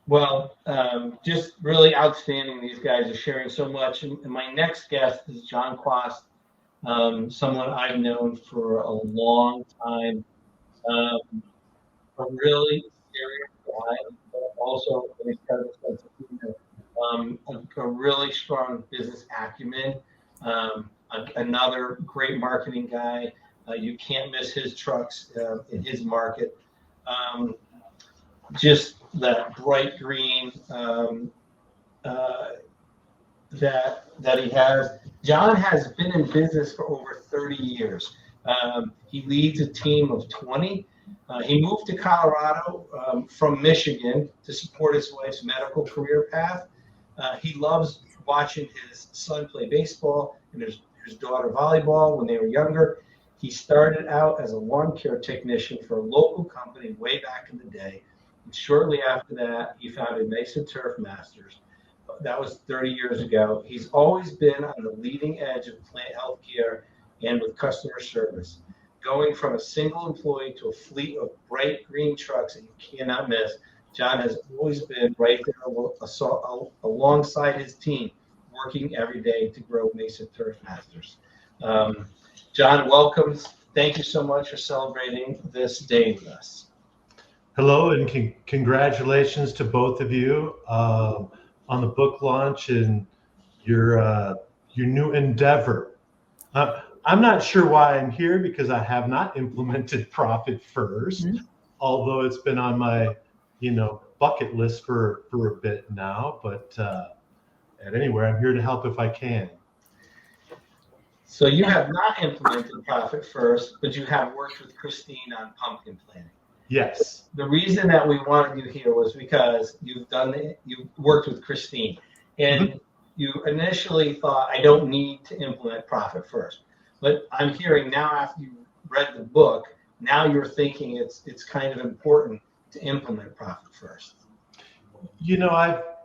Well, just really outstanding. These guys are sharing so much. And my next guest is John Quast, someone I've known for a long time, um, a really serious guy, but also an incredible sense of humor, a really strong business acumen, another great marketing guy. You can't miss his trucks in his market. Um, just that bright green uh, that he has. John has been in business for over 30 years. He leads a team of 20. He moved to Colorado from Michigan to support his wife's medical career path. He loves watching his son play baseball and his daughter volleyball when they were younger. He started out as a lawn care technician for a local company way back in the day. And shortly after that, he founded Mason Turf Masters. That was 30 years ago. He's always been on the leading edge of plant health care and with customer service, going from a single employee to a fleet of bright green trucks that you cannot miss. John has always been right there alongside his team, working every day to grow Mason Turf Masters. Um, John, welcome. Thank you so much for celebrating this day with us. Hello, and congratulations to both of you on the book launch and your new endeavor. I'm not sure why I'm here because I have not implemented Profit First, although it's been on my bucket list for a bit now. But at anywhere, I'm here to help if I can. So you have not implemented Profit First, but you have worked with Christeen on pumpkin planting. Yes. The reason that we wanted you here was because you worked with Christeen, and you initially thought, I don't need to implement Profit First. But I'm hearing now, after you read the book, now you're thinking it's kind of important to implement Profit First.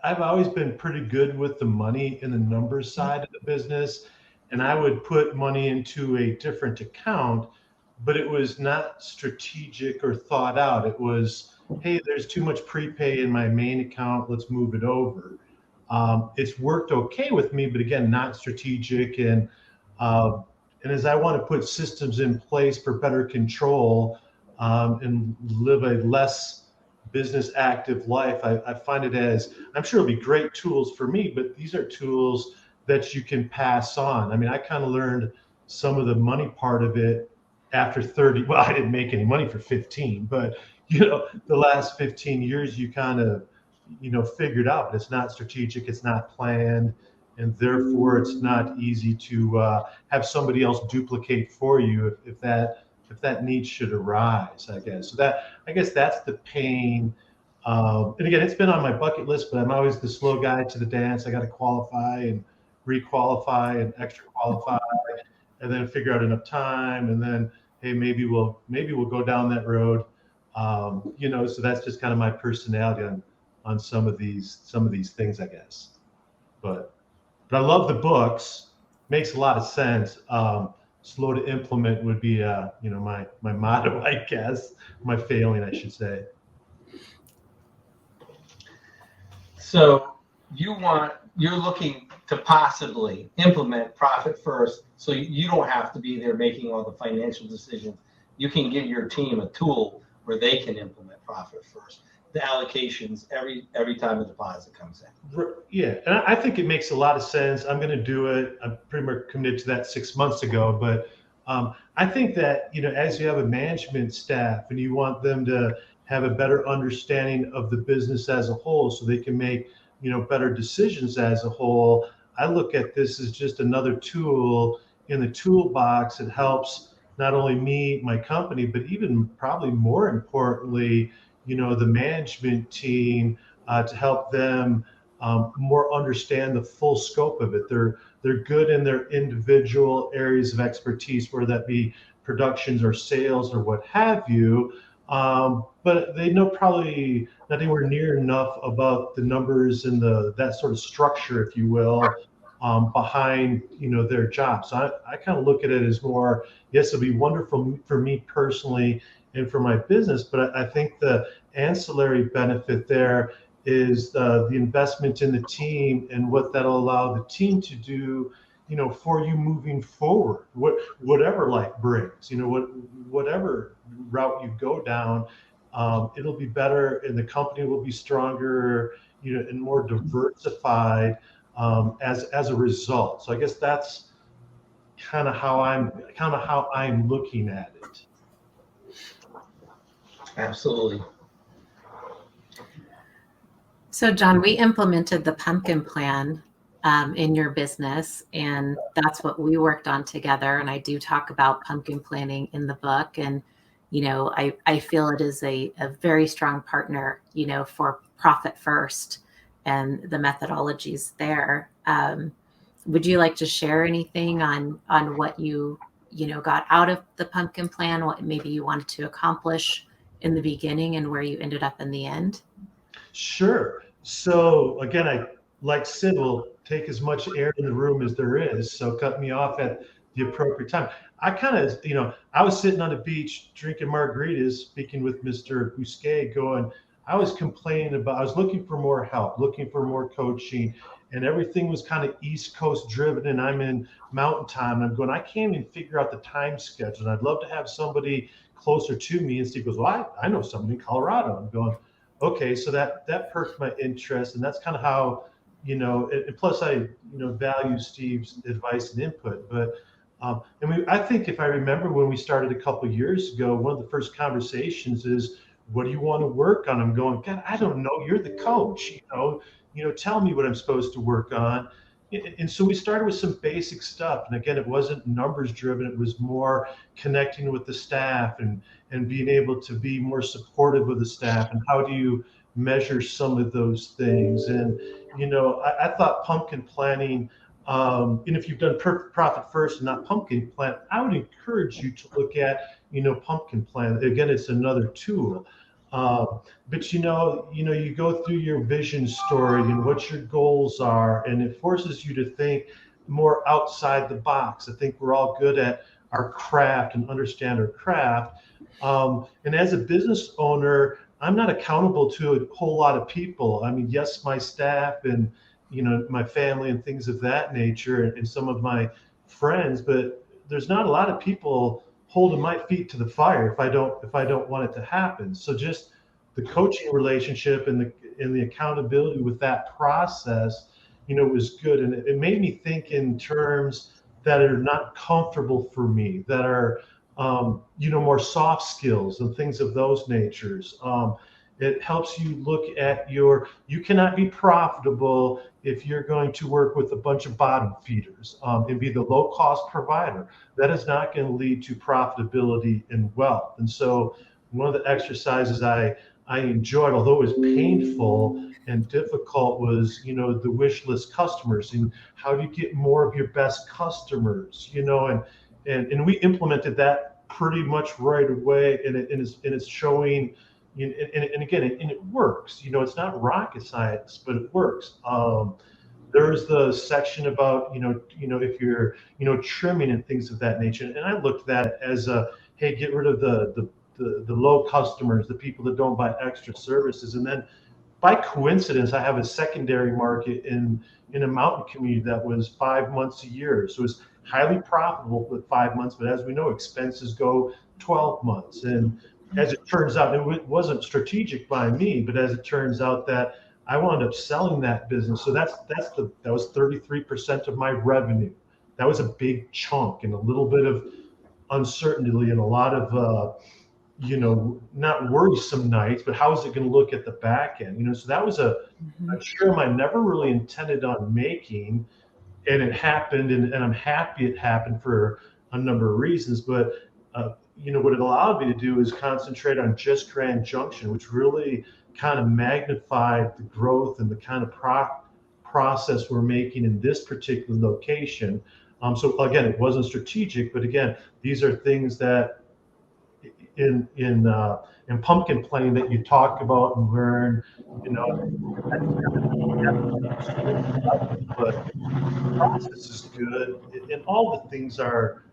I've always been pretty good with the money in the numbers side of the business, and I would put money into a different account, but it was not strategic or thought out. It was, hey, there's too much prepay in my main account, let's move it over. It's worked okay with me, but again, not strategic. And as I want to put systems in place for better control and live a less business active life, I find it as, I'm sure it'll be great tools for me, but these are tools that you can pass on. I mean, I kind of learned some of the money part of it after 30. Well, I didn't make any money for 15, but the last 15 years you kind of figured out, but it's not strategic, it's not planned, and therefore it's not easy to have somebody else duplicate for you if that need should arise, I guess. So I guess that's the pain. And again, it's been on my bucket list, but I'm always the slow guy to the dance. I got to qualify and re-qualify and extra qualify, and then figure out enough time, and then hey, maybe we'll go down that road. So that's just kind of my personality on some of these things, I guess. But I love the books. Makes a lot of sense. Slow to implement would be my motto, I guess. My failing, I should say. So you're looking to possibly implement Profit First, so you don't have to be there making all the financial decisions. You can give your team a tool where they can implement Profit First, the allocations every time a deposit comes in. Yeah, and I think it makes a lot of sense. I'm going to do it. I'm pretty much committed to that 6 months ago, but I think that as you have a management staff and you want them to have a better understanding of the business as a whole, so they can make better decisions as a whole. I look at this as just another tool in the toolbox that helps not only me, my company, but even probably more importantly, the management team to help them more understand the full scope of it. They're good in their individual areas of expertise, whether that be productions or sales or what have you. But they know probably not anywhere near enough about the numbers and that sort of structure, if you will, behind their job. So I kind of look at it as more, yes, it'll be wonderful for me personally and for my business. But I think the ancillary benefit there is the investment in the team and what that'll allow the team to do, for you moving forward, whatever life brings, whatever route you go down, it'll be better and the company will be stronger, and more diversified, as a result. So I guess that's kind of how I'm looking at it. Absolutely. So John, we implemented the pumpkin plan in your business, and that's what we worked on together. And I do talk about pumpkin planning in the book. And, I feel it is a very strong partner, for Profit First and the methodologies there. Would you like to share anything on what you got out of the pumpkin plan, what maybe you wanted to accomplish in the beginning and where you ended up in the end? Sure. So again, I, like Sid, will take as much air in the room as there is. So cut me off at the appropriate time. I kind of, I was sitting on the beach drinking margaritas, speaking with Mr. Bousquet, I was complaining about, I was looking for more help, looking for more coaching, and everything was kind of East Coast driven, and I'm in Mountain Time. And I'm going, I can't even figure out the time schedule. And I'd love to have somebody closer to me. And Steve goes, well, I know somebody in Colorado. I'm going, okay, so that perked my interest, and that's kind of how, and plus I, value Steve's advice and input. But I think if I remember when we started a couple of years ago, one of the first conversations is, what do you want to work on? I'm going, God, I don't know. You're the coach, tell me what I'm supposed to work on. And so we started with some basic stuff. And again, it wasn't numbers driven. It was more connecting with the staff and being able to be more supportive of the staff. And how do you measure some of those things? And, I thought pumpkin planning, and if you've done Profit First and not pumpkin plan, I would encourage you to look at, pumpkin plan. Again, it's another tool. But you go through your vision story and what your goals are, and it forces you to think more outside the box. I think we're all good at our craft and understand our craft. And as a business owner, I'm not accountable to a whole lot of people. I mean, yes, my staff and my family and things of that nature, and some of my friends, but there's not a lot of people holding my feet to the fire if I don't want it to happen. So just the coaching relationship and the accountability with that process, was good. And it made me think in terms that are not comfortable for me, that are, more soft skills and things of those natures. It helps you look at you cannot be profitable if you're going to work with a bunch of bottom feeders and be the low cost provider. That is not going to lead to profitability and wealth. And so one of the exercises I enjoyed, although it was painful and difficult, was, the wish list customers, and how do you get more of your best customers, and we implemented that pretty much right away. And it's showing, and again, it works. It's not rocket science, but it works. There's the section about, if you're, trimming and things of that nature. And I looked at it as hey, get rid of the low customers, the people that don't buy extra services. And then by coincidence, I have a secondary market in a mountain community that was 5 months a year. So it's highly profitable with 5 months, but as we know, expenses go 12 months. And as it turns out, it wasn't strategic by me, but as it turns out that I wound up selling that business. So that was 33% of my revenue. That was a big chunk and a little bit of uncertainty and a lot of, not worrisome nights, but how is it going to look at the back end? So that was a trim I never really intended on making, and it happened, and I'm happy it happened for a number of reasons. But what it allowed me to do is concentrate on just Grand Junction, which really kind of magnified the growth and the kind of process we're making in this particular location. So again, it wasn't strategic, but again, these are things that in pumpkin planning that you talk about and learn, but the process is good, and all the things are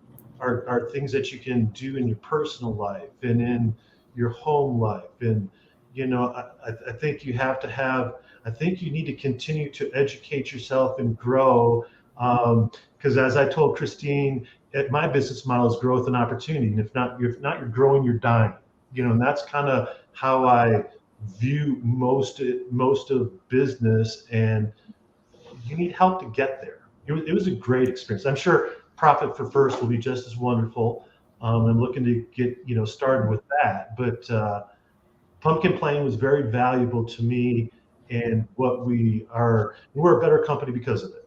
things that you can do in your personal life and in your home life. And, you know, I think you have to have, I think you need to continue to educate yourself and grow. Because as I told Christine, my business model is growth and opportunity. And if not, you're growing, you're dying. You know, and that's kind of how I view most of business. And you need help to get there. It was a great experience. I'm sure Profit for First will be just as wonderful. I'm looking to get, you know, started with that. But Pumpkin Plane was very valuable to me, and we're a better company because of it.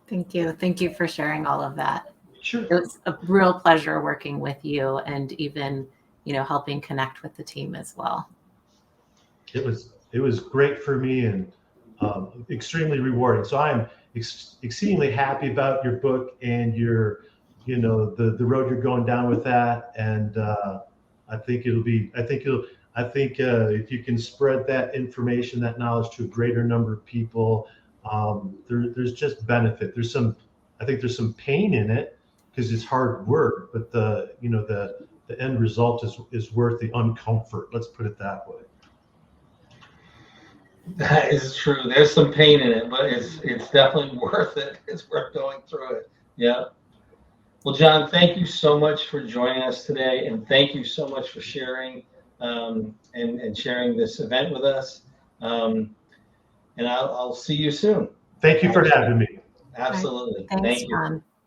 Thank you. Thank you for sharing all of that. Sure. It was a real pleasure working with you, and even, you know, helping connect with the team as well. It was great for me, and extremely rewarding. So I'm exceedingly happy about your book and your, you know, the road you're going down with that. And I think if you can spread that information, that knowledge to a greater number of people, there's just benefit. I think there's some pain in it because it's hard work, but the end result is worth the uncomfort. Let's put it that way. That is true. There's some pain in it, but it's definitely worth it. It's worth going through it. Yeah. Well, John, thank you so much for joining us today, and thank you so much for sharing and sharing this event with us. And I'll see you soon. Thank you for having me. Absolutely. Thanks, Thank you. John.